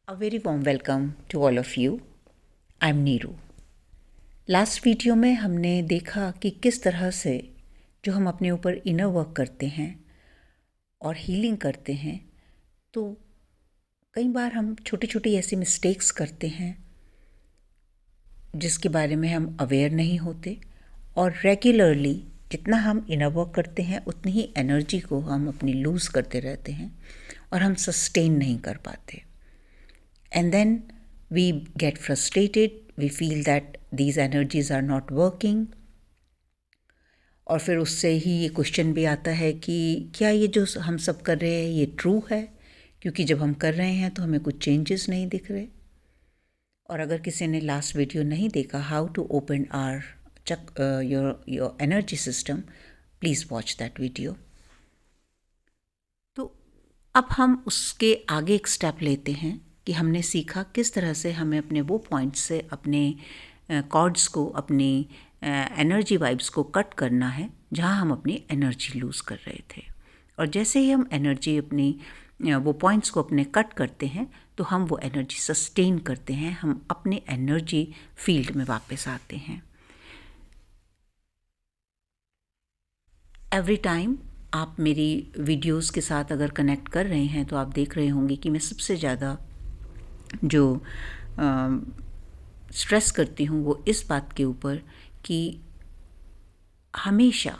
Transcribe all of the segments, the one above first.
A very warm welcome to all of you. I'm Neeru. Last video में हमने देखा कि किस तरह से जो हम अपने ऊपर इनर वर्क करते हैं और हीलिंग करते हैं, तो कई बार हम छोटी छोटी ऐसी मिस्टेक्स करते हैं जिसके बारे में हम अवेयर नहीं होते, और रेगुलरली जितना हम इनर वर्क करते हैं उतनी ही एनर्जी को हम अपनी लूज़ करते रहते हैं और हम सस्टेन नहीं कर पाते. And then we get frustrated, we feel that these energies are not working. और फिर उससे ही ये क्वेश्चन भी आता है कि क्या ये जो हम सब कर रहे हैं ये ट्रू है, क्योंकि जब हम कर रहे हैं तो हमें कुछ चेंजेस नहीं दिख रहे. और अगर किसी ने लास्ट वीडियो नहीं देखा, how to open our your energy system, please watch that video. तो अब हम उसके आगे एक स्टेप लेते हैं कि हमने सीखा किस तरह से हमें अपने वो पॉइंट्स से अपने कॉर्ड्स को, अपनी एनर्जी वाइब्स को कट करना है जहाँ हम अपनी एनर्जी लूज़ कर रहे थे. और जैसे ही हम एनर्जी अपनी वो पॉइंट्स को अपने कट करते हैं तो हम वो एनर्जी सस्टेन करते हैं, हम अपने एनर्जी फील्ड में वापस आते हैं. एवरी टाइम आप मेरी वीडियोस के साथ अगर कनेक्ट कर रहे हैं तो आप देख रहे होंगे कि मैं सबसे ज़्यादा जो स्ट्रेस करती हूँ वो इस बात के ऊपर कि हमेशा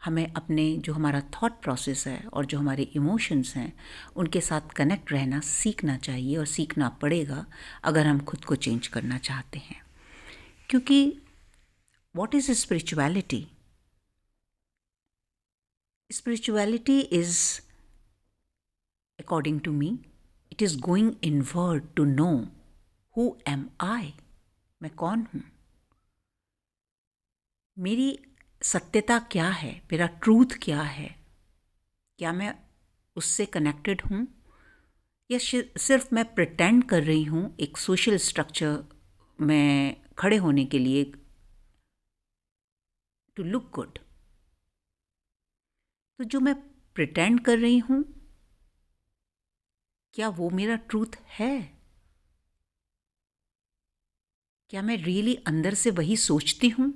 हमें अपने जो हमारा थॉट प्रोसेस है और जो हमारे इमोशंस हैं उनके साथ कनेक्ट रहना सीखना चाहिए, और सीखना पड़ेगा अगर हम खुद को चेंज करना चाहते हैं. क्योंकि what is spirituality? Spirituality is, according to me, it is going inward to know who am I. मैं कौन हूँ, मेरी सत्यता क्या है, मेरा ट्रूथ क्या है, क्या मैं उससे कनेक्टेड हूँ, या सिर्फ मैं प्रिटेंड कर रही हूँ एक सोशल स्ट्रक्चर में खड़े होने के लिए, टू लुक गुड. तो जो मैं प्रिटेंड कर रही हूँ, क्या वो मेरा ट्रूथ है? क्या मैं रियली अंदर से वही सोचती हूँ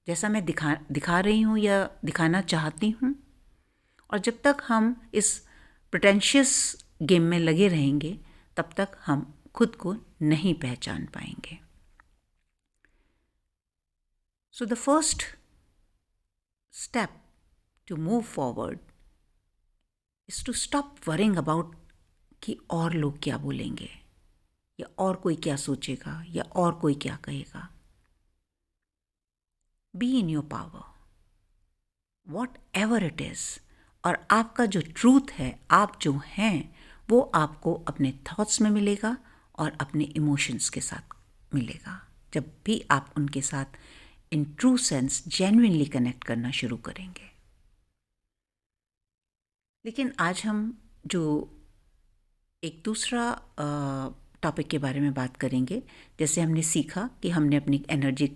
जैसा मैं दिखा रही हूँ या दिखाना चाहती हूँ? और जब तक हम इस प्रिटेंशियस गेम में लगे रहेंगे तब तक हम खुद को नहीं पहचान पाएंगे. So the first step to move forward is to stop worrying about कि और लोग क्या बोलेंगे, या और कोई क्या सोचेगा, या और कोई क्या कहेगा. Be in your power, what ever it is. और आपका जो ट्रूथ है, आप जो हैं, वो आपको अपने थॉट्स में मिलेगा और अपने इमोशंस के साथ मिलेगा, जब भी आप उनके साथ in true sense genuinely connect करना शुरू करेंगे. लेकिन आज हम जो एक दूसरा टॉपिक के बारे में बात करेंगे. जैसे हमने सीखा कि हमने अपनी एनर्जी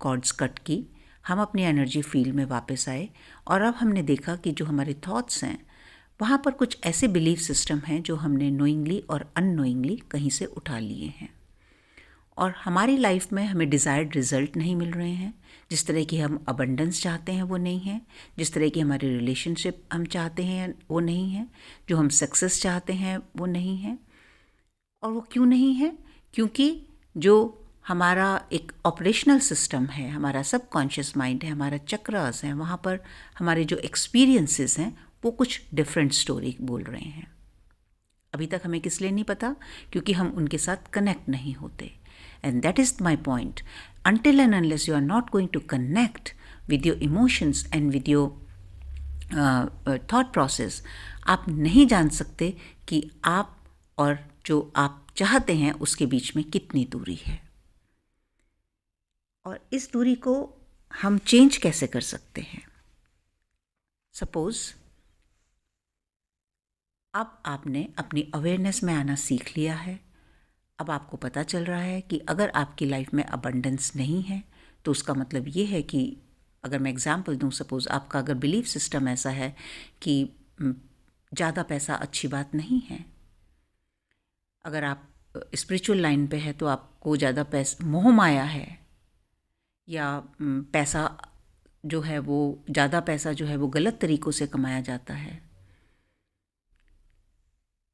कॉर्ड्स कट की, हम अपनी एनर्जी फील्ड में वापस आए, और अब हमने देखा कि जो हमारे थॉट्स हैं वहाँ पर कुछ ऐसे बिलीफ सिस्टम हैं जो हमने नोइंगली और अननोइंगली कहीं से उठा लिए हैं, और हमारी लाइफ में हमें डिज़ायर्ड रिज़ल्ट नहीं मिल रहे हैं. जिस तरह की हम अबंडेंस चाहते हैं वो नहीं है, जिस तरह की हमारी रिलेशनशिप हम चाहते हैं वो नहीं है, जो हम सक्सेस चाहते हैं वो नहीं है. और वो क्यों नहीं है? क्योंकि जो हमारा एक ऑपरेशनल सिस्टम है, हमारा सबकॉन्शियस माइंड है, हमारा चक्रास हैं, वहाँ पर हमारे जो एक्सपीरियंसेस हैं वो कुछ डिफरेंट स्टोरी बोल रहे हैं. अभी तक हमें किस लिए नहीं पता? क्योंकि हम उनके साथ कनेक्ट नहीं होते. And that is my point. until and unless you are not going to connect with your emotions and with your thought process, आप नहीं जान सकते कि आप और जो आप चाहते हैं उसके बीच में कितनी दूरी है, और इस दूरी को हम चेंज कैसे कर सकते हैं. सपोज़ अब आपने अपनी अवेयरनेस में आना सीख लिया है. अब आपको पता चल रहा है कि अगर आपकी लाइफ में अबंडेंस नहीं है तो उसका मतलब ये है कि, अगर मैं एग्जांपल दूं, सपोज़ आपका अगर बिलीफ सिस्टम ऐसा है कि ज़्यादा पैसा अच्छी बात नहीं है, अगर आप स्पिरिचुअल लाइन पे है तो आपको ज़्यादा पैसा मोह माया है, या पैसा जो है वो ज़्यादा पैसा जो है वो गलत तरीक़ों से कमाया जाता है,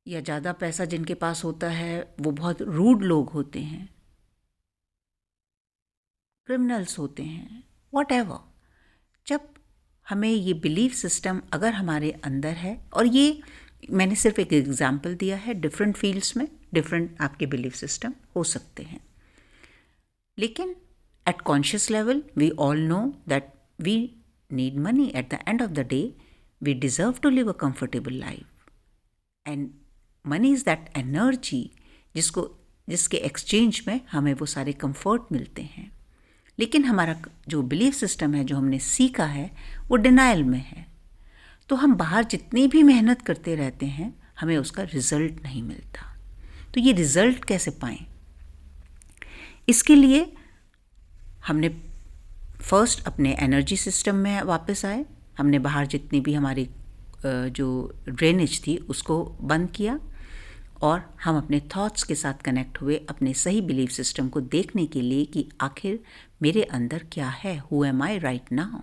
या ज़्यादा पैसा जिनके पास होता है वो बहुत रूड लोग होते हैं, क्रिमिनल्स होते हैं, व्हाटएवर। जब हमें ये बिलीफ सिस्टम अगर हमारे अंदर है, और ये मैंने सिर्फ एक एग्जांपल दिया है, डिफरेंट फील्ड्स में डिफरेंट आपके बिलीफ सिस्टम हो सकते हैं, लेकिन at conscious level we all know that we need money. At the end of the day we deserve to live a comfortable life, and money is that energy जिसके exchange में हमें वो सारे comfort मिलते हैं। लेकिन हमारा जो बिलीफ सिस्टम है, जो हमने सीखा है, वो डिनाइल में है। तो हम बाहर जितनी भी मेहनत करते रहते हैं, हमें उसका रिज़ल्ट नहीं मिलता। तो ये रिज़ल्ट कैसे पाएं? इसके लिए हमने फर्स्ट अपने एनर्जी सिस्टम में वापस आए। हमने बाहर जितनी भी हमारी जो ड्रेनेज थी उसको बंद किया, और हम अपने थॉट्स के साथ कनेक्ट हुए अपने सही बिलीफ सिस्टम को देखने के लिए कि आखिर मेरे अंदर क्या है, who am I right now.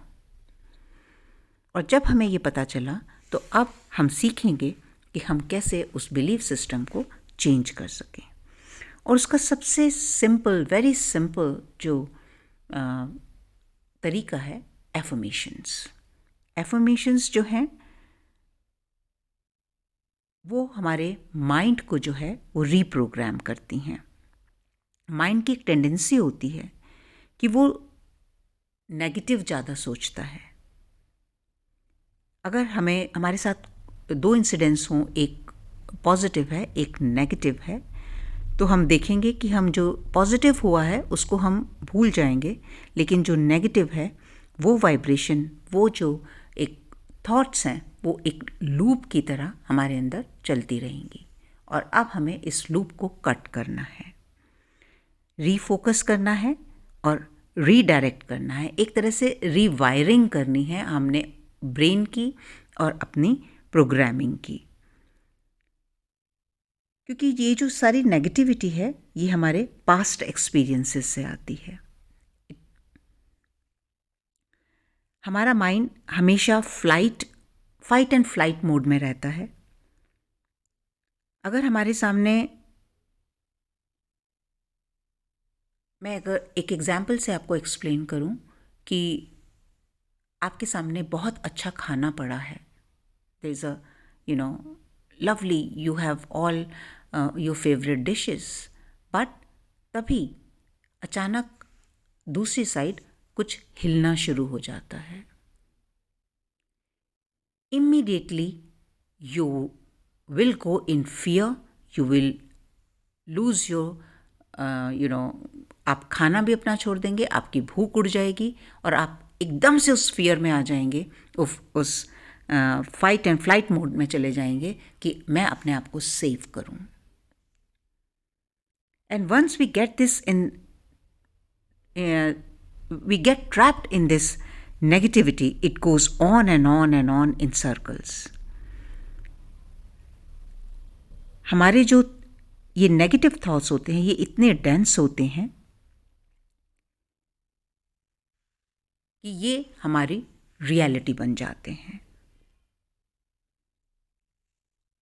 और जब हमें ये पता चला तो अब हम सीखेंगे कि हम कैसे उस बिलीफ सिस्टम को चेंज कर सकें। और उसका सबसे सिंपल, वेरी सिंपल जो तरीका है, एफर्मेशंस। एफर्मेशंस जो हैं वो हमारे माइंड को जो है वो रीप्रोग्राम करती हैं। माइंड की एक टेंडेंसी होती है कि वो नेगेटिव ज़्यादा सोचता है। अगर हमारे साथ दो इंसिडेंट्स हों, एक पॉजिटिव है एक नेगेटिव है, तो हम देखेंगे कि हम जो पॉजिटिव हुआ है उसको हम भूल जाएंगे, लेकिन जो नेगेटिव है वो वाइब्रेशन, वो जो एक थॉट्स हैं, वो एक लूप की तरह हमारे अंदर चलती रहेंगी। और अब हमें इस लूप को कट करना है, रीफोकस करना है और रीडायरेक्ट करना है। एक तरह से रीवायरिंग करनी है हमने ब्रेन की और अपनी प्रोग्रामिंग की, क्योंकि ये जो सारी नेगेटिविटी है ये हमारे पास्ट एक्सपीरियंसेस से आती है। हमारा माइंड हमेशा फाइट एंड फ्लाइट मोड में रहता है। अगर हमारे सामने, मैं अगर एक एग्जाम्पल से आपको एक्सप्लेन करूं कि आपके सामने बहुत अच्छा खाना पड़ा है, there is a lovely, you have all your favorite dishes, but तभी अचानक दूसरी साइड कुछ हिलना शुरू हो जाता है। Immediately you will go in fear, you will lose your आप खाना भी अपना छोड़ देंगे, आपकी भूख उड़ जाएगी और आप एकदम से उस फियर में आ जाएंगे, उस फाइट एंड फ्लाइट मोड में चले जाएंगे कि मैं अपने आप को सेव करूं। And once we get this in, we get trapped in this negativity, it goes on and on and on in circles. हमारे जो ये नेगेटिव थॉट्स होते हैं ये इतने डेंस होते हैं कि ये हमारी रियलिटी बन जाते हैं।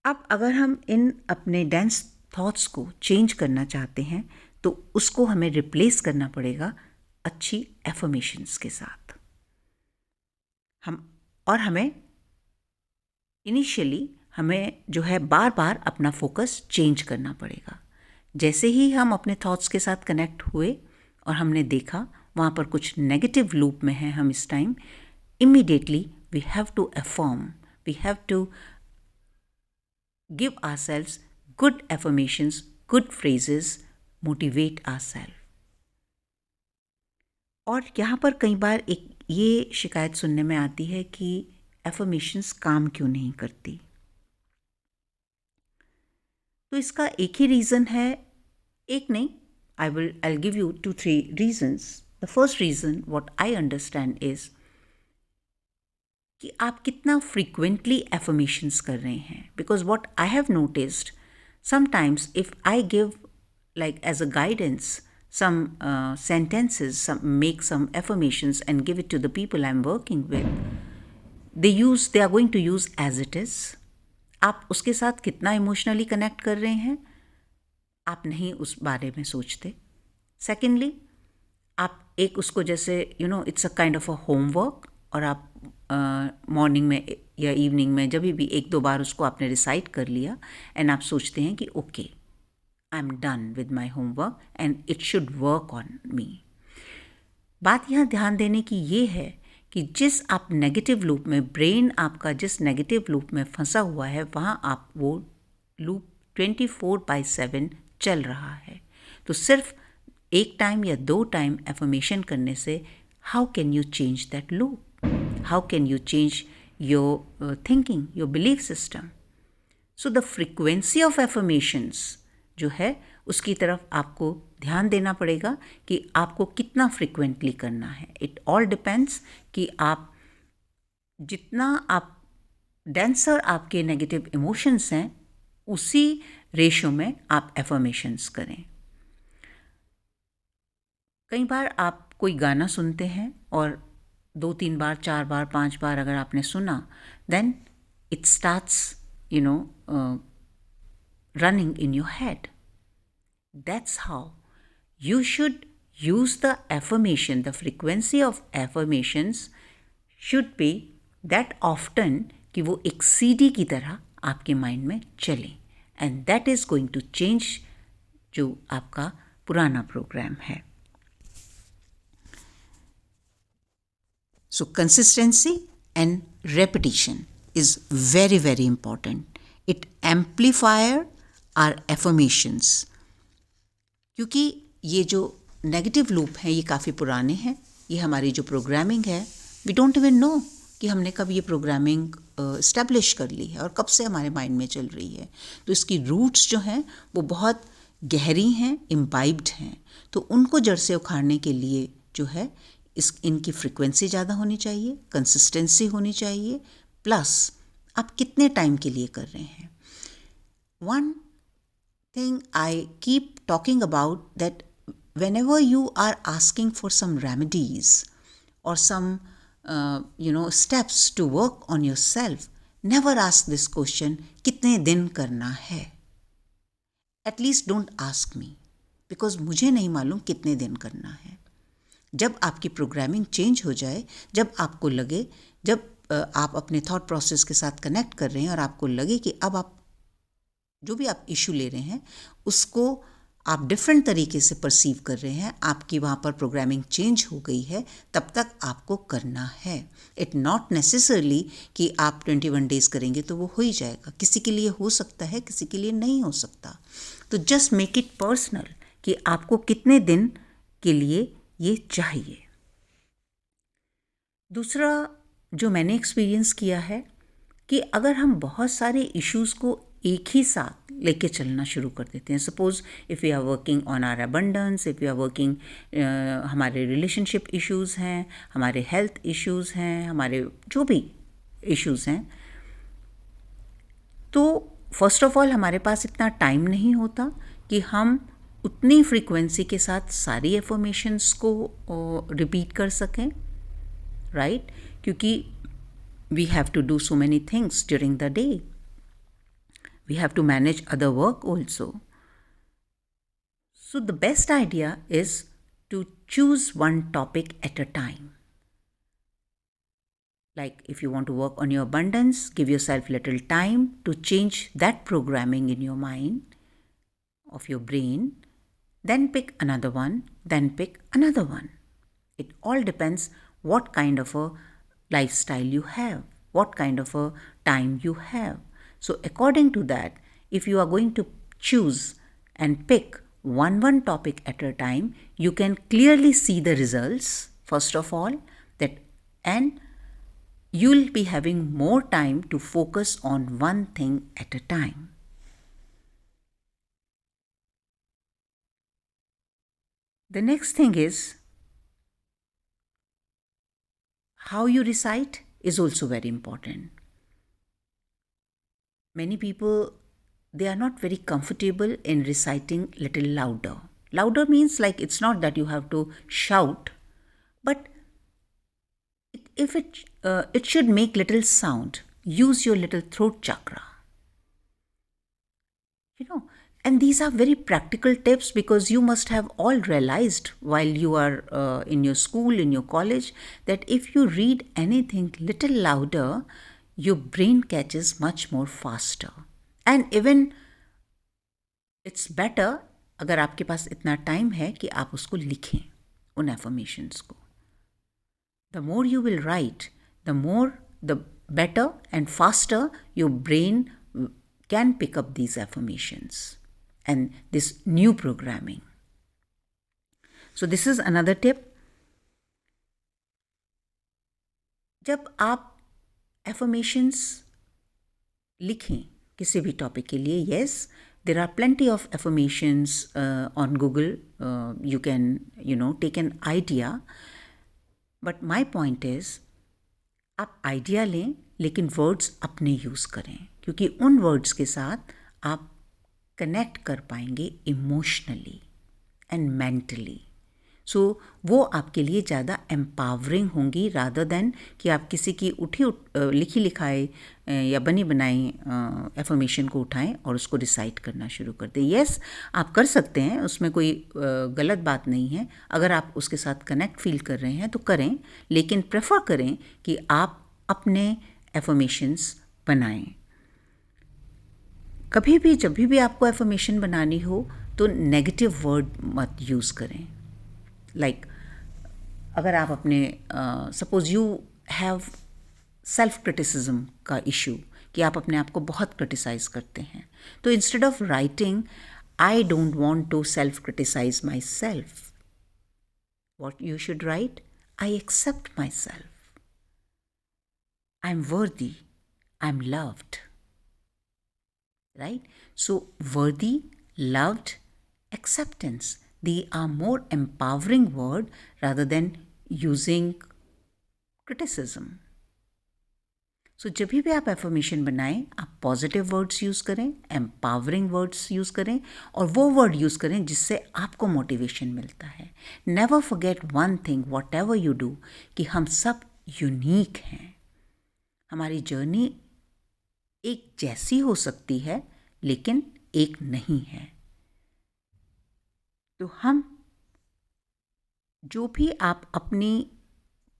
अब अगर हम इन अपने डेंस थॉट्स को चेंज करना चाहते हैं तो उसको हमें रिप्लेस करना पड़ेगा अच्छी एफर्मेशंस के साथ। हमें इनिशियली हमें जो है बार बार अपना फोकस चेंज करना पड़ेगा। जैसे ही हम अपने थॉट्स के साथ कनेक्ट हुए और हमने देखा वहाँ पर कुछ नेगेटिव लूप में हैं हम इस time, immediately we have to affirm, we have to give ourselves good affirmations, good phrases, motivate ourselves. और यहाँ पर कई बार एक ये शिकायत सुनने में आती है कि एफर्मेशंस काम क्यों नहीं करती। तो इसका एक ही रीज़न है, एक नहीं, I'll give you 2-3 reasons. The first reason what I understand is कि आप कितना frequently affirmations कर रहे हैं, because what I have noticed, sometimes if I give, like as a guidance, some sentences, make some affirmations and give it to the people I'm working with, they are going to use as it is. आप उसके साथ कितना emotionally connect कर रहे हैं आप नहीं उस बारे में सोचते. सेकेंडली, आप एक उसको जैसे it's a kind of a homework, और आप मॉर्निंग में या इवनिंग में जब भी एक दो बार उसको आपने रिसाइट कर लिया एंड आप सोचते हैं कि okay, I am done with my homework and it should work on me. बात यहाँ ध्यान देने की ये है कि जिस आप नेगेटिव लूप में, ब्रेन आपका जिस नेगेटिव लूप में फंसा हुआ है, वहाँ आप वो लूप 24/7 चल रहा है. तो सिर्फ एक टाइम या दो टाइम एफर्मेशन करने से how can you change that loop? How can you change your thinking, your belief system? So the frequency of affirmations जो है उसकी तरफ आपको ध्यान देना पड़ेगा कि आपको कितना फ्रिक्वेंटली करना है. इट ऑल डिपेंड्स कि आप जितना आप डेंसर आपके नेगेटिव इमोशंस हैं उसी रेशो में आप एफर्मेशंस करें. कई बार आप कोई गाना सुनते हैं और 2-3 बार, 4 बार, 5 बार अगर आपने सुना, then it starts running in your head. That's how you should use the affirmation. The frequency of affirmations should be that often कि वो एक CD की तरह आपके माइंड में चले, and that is going to change जो आपका पुराना प्रोग्राम है. So consistency and repetition is very, very important. It amplifies our affirmations. क्योंकि ये जो नेगेटिव लूप हैं ये काफ़ी पुराने हैं. ये हमारी जो प्रोग्रामिंग है, वी डोंट इवन नो कि हमने कब ये प्रोग्रामिंग इस्टेब्लिश कर ली है और कब से हमारे माइंड में चल रही है. तो इसकी रूट्स जो हैं वो बहुत गहरी हैं, इम्बाइब्ड हैं. तो उनको जड़ से उखाड़ने के लिए जो है इनकी फ्रिक्वेंसी ज़्यादा होनी चाहिए, कंसिस्टेंसी होनी चाहिए, प्लस आप कितने टाइम के लिए कर रहे हैं. One thing I keep talking about, that whenever you are asking for some remedies or some steps to work on yourself, never ask this question, कितने दिन करना है. At least don't ask me, because मुझे नहीं मालूम कितने दिन करना है. जब आपकी प्रोग्रामिंग चेंज हो जाए, जब आपको लगे, जब आप अपने थॉट प्रोसेस के साथ कनेक्ट कर रहे हैं और आपको लगे कि अब आप जो भी आप इशू ले रहे हैं उसको आप डिफरेंट तरीके से परसीव कर रहे हैं, आपकी वहाँ पर प्रोग्रामिंग चेंज हो गई है, तब तक आपको करना है. इट नॉट नेसेसरली कि आप 21 डेज करेंगे तो वो हो ही जाएगा. किसी के लिए हो सकता है, किसी के लिए नहीं हो सकता. तो जस्ट मेक इट पर्सनल कि आपको कितने दिन के लिए ये चाहिए. दूसरा जो मैंने एक्सपीरियंस किया है कि अगर हम बहुत सारे इश्यूज़ को एक ही साथ लेके चलना शुरू कर देते हैं. Suppose if we are working on our abundance, if we are working, हमारे रिलेशनशिप इश्यूज़ हैं, हमारे हेल्थ इश्यूज़ हैं, हमारे जो भी इश्यूज़ हैं, तो फर्स्ट ऑफ ऑल हमारे पास इतना टाइम नहीं होता कि हम उतनी फ्रीक्वेंसी के साथ सारी एफर्मेशंस को रिपीट कर सकें, राइट? क्योंकि we have to do so many things during the day. We have to manage other work also. So the best idea is to choose one topic at a time. Like if you want to work on your abundance, give yourself little time to change that programming in your mind, of your brain, then pick another one, then pick another one. It all depends what kind of a lifestyle you have, what kind of a time you have. So according to that, if you are going to choose and pick one topic at a time, you can clearly see the results, first of all, and you'll be having more time to focus on one thing at a time. The next thing is how you recite is also very important. Many people they are not very comfortable in reciting little louder. Louder means like it's not that you have to shout, but if it should make little sound. Use your little throat chakra. You know, and these are very practical tips because you must have all realized while you are in your school, in your college, that if you read anything little louder, your brain catches much more faster. And even it's better अगर आपके पास इतना time है कि आप उसको लिखें उन affirmations को. The more you will write, the better and faster your brain can pick up these affirmations and this new programming. So this is another tip. जब आप affirmations लिखें किसी भी टॉपिक के लिए, yes, there are plenty of affirmations on Google. You can, take an idea. But my point is, आप idea लें लेकिन वर्ड्स अपने यूज़ करें, क्योंकि उन वर्ड्स के साथ आप कनेक्ट कर पाएंगे इमोशनली एंड मेंटली. सो वो आपके लिए ज़्यादा एम्पावरिंग होंगी रादर देन कि आप किसी की लिखी लिखाई या बनी बनाई एफर्मेशन को उठाएं और उसको रिसाइट करना शुरू कर दें. येस, आप कर सकते हैं, उसमें कोई गलत बात नहीं है. अगर आप उसके साथ कनेक्ट फील कर रहे हैं तो करें, लेकिन प्रेफर करें कि आप अपने एफर्मेशंस बनाएं. कभी भी जब भी आपको एफर्मेशन बनानी हो तो नेगेटिव वर्ड मत यूज़ करें. लाइक अगर आप अपने suppose you have self criticism का इशू कि आप अपने आप को बहुत क्रिटिसाइज करते हैं, तो instead of writing I don't want to self criticize myself, what you should write, I accept myself, I am worthy, I am loved. Right? So worthy, loved, acceptance, they are more empowering word rather than using criticism. So जब भी आप affirmation बनाएं, आप positive words use करें, empowering words use करें और वो word use करें जिससे आपको मोटिवेशन मिलता है. Never forget one thing, what ever you do, कि हम सब यूनिक हैं. हमारी जर्नी एक जैसी हो सकती है लेकिन एक नहीं है. तो हम जो भी आप अपनी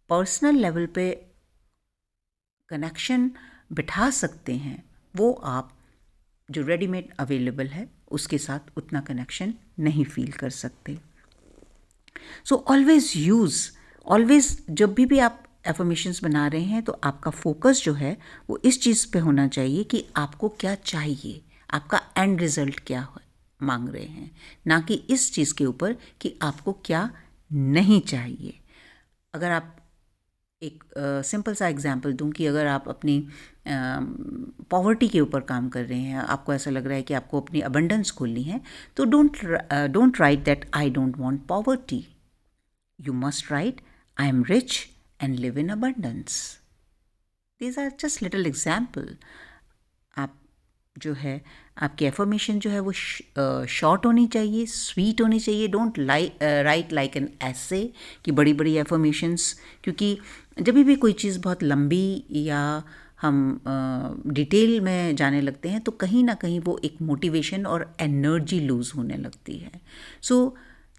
पर्सनल लेवल पे कनेक्शन बिठा सकते हैं, वो आप जो रेडीमेड अवेलेबल है उसके साथ उतना कनेक्शन नहीं फील कर सकते. सो ऑलवेज जब भी आप एफर्मेशंस बना रहे हैं तो आपका फोकस जो है वो इस चीज़ पे होना चाहिए कि आपको क्या चाहिए, आपका एंड रिजल्ट क्या मांग रहे हैं, ना कि इस चीज़ के ऊपर कि आपको क्या नहीं चाहिए. अगर आप एक सिंपल सा एग्जांपल दूं कि अगर आप अपनी पॉवर्टी के ऊपर काम कर रहे हैं, आपको ऐसा लग रहा है कि आपको अपनी अबंडेंस खोलनी है, तो don't write that I don't want poverty. You must right I am rich and live in abundance. These are just little example. आप जो है आपकी एफर्मेशन जो है वो शॉर्ट होनी चाहिए, स्वीट होनी चाहिए. डोंट राइट लाइक एन ऐसे कि बड़ी बड़ी एफर्मेशंस, क्योंकि जब भी कोई चीज़ बहुत लंबी या हम डिटेल में जाने लगते हैं तो कहीं ना कहीं वो एक मोटिवेशन और एनर्जी लूज़ होने लगती है. So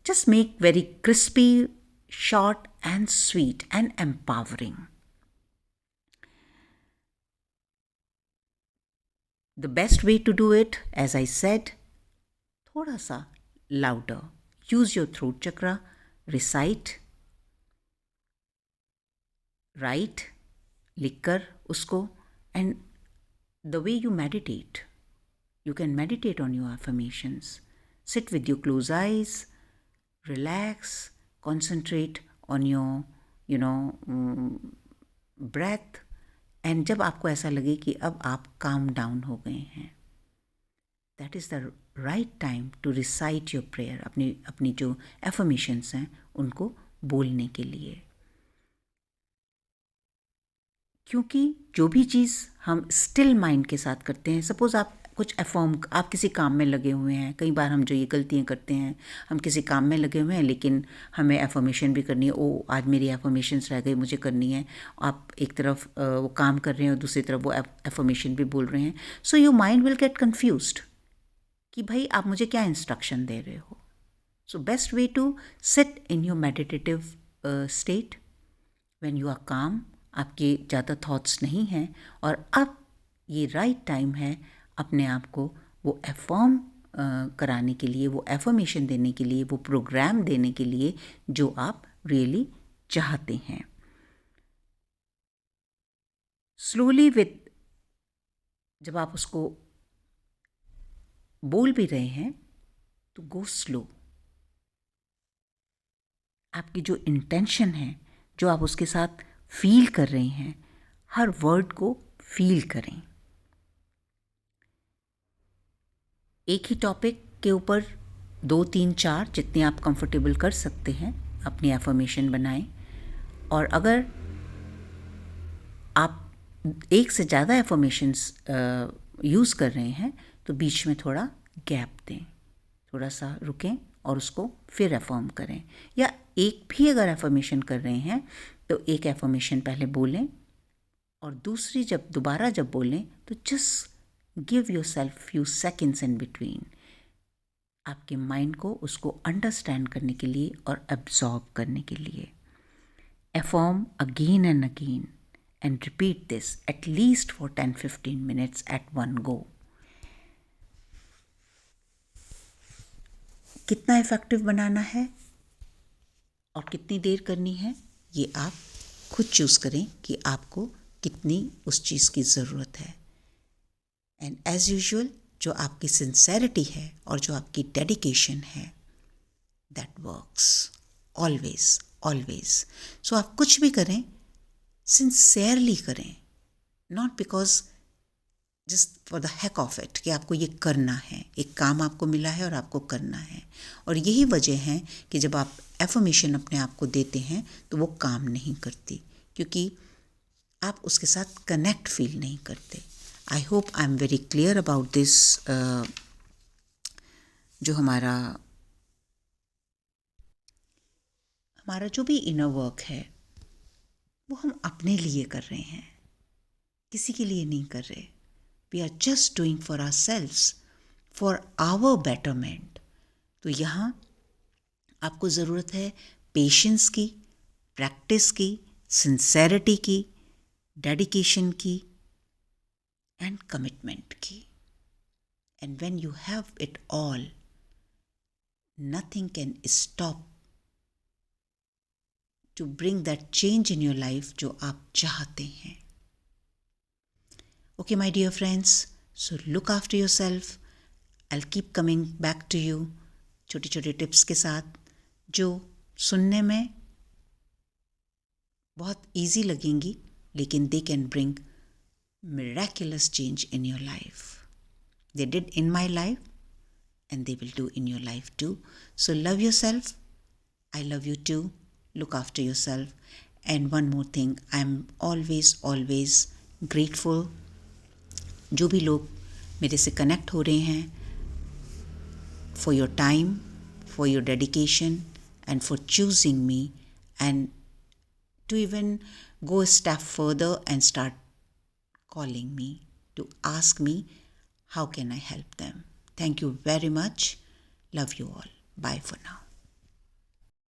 just make very crispy, short and sweet and empowering. The best way to do it, as I said, थोड़ा सा louder. Use your throat chakra, recite, write, लिखकर उसको, and the way you meditate. You can meditate on your affirmations. Sit with your closed eyes, relax, concentrate on your breath, and जब आपको ऐसा लगे कि अब आप calm down हो गए हैं, that is the right time to recite your prayer. अपनी जो affirmations हैं उनको बोलने के लिए, क्योंकि जो भी चीज़ हम स्टिल माइंड के साथ करते हैं, सपोज़ आप कुछ अफर्म, आप किसी काम में लगे हुए हैं, कई बार हम जो ये गलतियाँ करते हैं, हम किसी काम में लगे हुए हैं लेकिन हमें एफर्मेशन भी करनी है, ओ आज मेरी एफर्मेशंस रह गई, मुझे करनी है। आप एक तरफ वो काम कर रहे हैं और दूसरी तरफ वो एफर्मेशन भी बोल रहे हैं। So your mind will get confused कि भाई आप मुझे क्या इंस्ट्रक्शन दे रहे हो। So best way to sit in your meditative state when you are calm, आपके ज़्यादा थॉट्स नहीं हैं, और अब ये राइट टाइम है अपने आप को वो एफर्म कराने के लिए, वो एफर्मेशन देने के लिए, वो प्रोग्राम देने के लिए जो आप रियली चाहते हैं। स्लोली विद, जब आप उसको बोल भी रहे हैं तो गो स्लो। आपकी जो इंटेंशन है, जो आप उसके साथ फील कर रहे हैं, हर वर्ड को फील करें। एक ही टॉपिक के ऊपर 2, 3, 4 जितने आप कंफर्टेबल कर सकते हैं अपनी एफर्मेशन बनाएं। और अगर आप एक से ज़्यादा एफर्मेशंस यूज़ कर रहे हैं तो बीच में थोड़ा गैप दें, थोड़ा सा रुकें और उसको फिर एफर्म करें। या एक भी अगर एफर्मेशन कर रहे हैं तो एक एफर्मेशन पहले बोलें और दूसरी दोबारा जब बोलें तो just give your self few seconds in between, आपके माइंड को उसको अंडरस्टैंड करने के लिए और एब्जॉर्ब करने के लिए। Affirm again and again and repeat this at least for 10-15 minutes at one go. कितना इफ़ेक्टिव बनाना है और कितनी देर करनी है, ये आप खुद चूज़ करें कि आपको कितनी उस चीज़ की ज़रूरत है। एंड एज़ यूजुअल, जो आपकी सिंसेरिटी है और जो आपकी डेडिकेशन है, दैट वर्क्स ऑलवेज ऑलवेज। सो आप कुछ भी करें, सिंसेरली करें, not because just for the hack of it कि आपको ये करना है। एक काम आपको मिला है और आपको करना है। और यही वजह है कि जब आप एफर्मेशन अपने आप को देते हैं तो वो काम नहीं करती, क्योंकि आप उसके साथ कनेक्ट फील नहीं करते। I hope I am very clear about this. जो हमारा जो भी इनर वर्क है वो हम अपने लिए कर रहे हैं, किसी के लिए नहीं कर रहे। We are just doing for ourselves, for our betterment. तो यहाँ आपको ज़रूरत है पेशेंस की, प्रैक्टिस की, सिंसेरिटी की, डेडिकेशन की एंड कमिटमेंट की। And when you have it all, nothing can stop to bring that change in your life जो आप चाहते हैं। Okay, my dear friends, so look after yourself. I'll keep coming back to you छोटे छोटे tips के साथ जो सुनने में बहुत ईजी लगेंगी, लेकिन they can bring miraculous change in your life. They did in my life and they will do in your life too. So love yourself. I love you too. Look after yourself. And one more thing, I'm always grateful. जो भी लोग मेरे से connect हो रहे हैं, for your time, for your dedication and for choosing me, and to even go a step further and start calling me to ask me how can I help them. Thank you very much. Love you all. Bye for now.